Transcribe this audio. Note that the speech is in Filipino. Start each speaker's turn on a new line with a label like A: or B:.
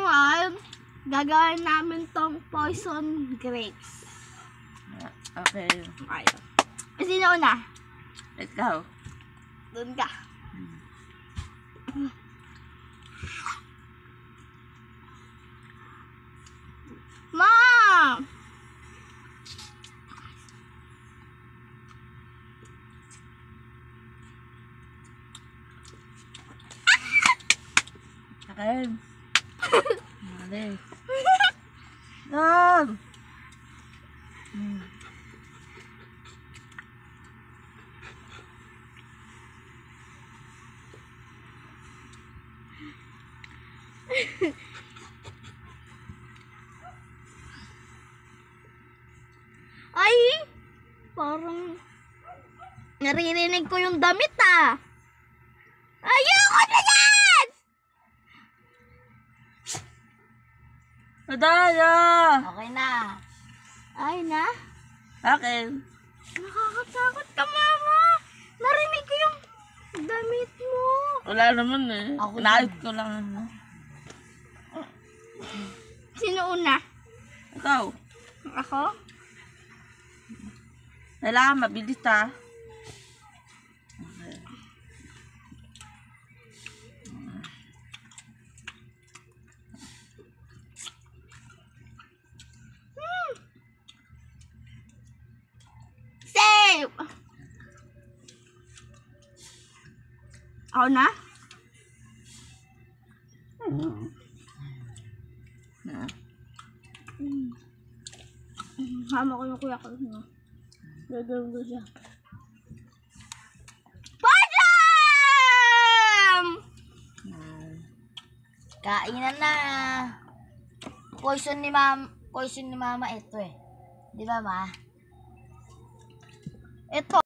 A: ngayon, gagawin namin tong poison grapes.
B: Okay.
A: Okay. Sino una?
B: Ikaw.
A: Doon ka. Mom!
B: Akin. Mali. Mom!
A: Ay! Parang naririnig ko yung damit ah. Ayoko na yan!
B: Madaya!
A: Okay na. Ay na?
B: Akin.
A: Nakakatakot ka, mama. Narinig ko yung damit mo.
B: Wala naman eh.
A: Ako
B: Naayos ko lang.
A: Sino una?
B: Ikaw.
A: Ako?
B: Kailangan mabilis ha. Okay.
A: Save! Ako na? Hama ko yung kuya ko. Gagawin ko siya. Poison!
C: Kainan na. Poison ni mama ito eh. Di ba ma?
A: Ito.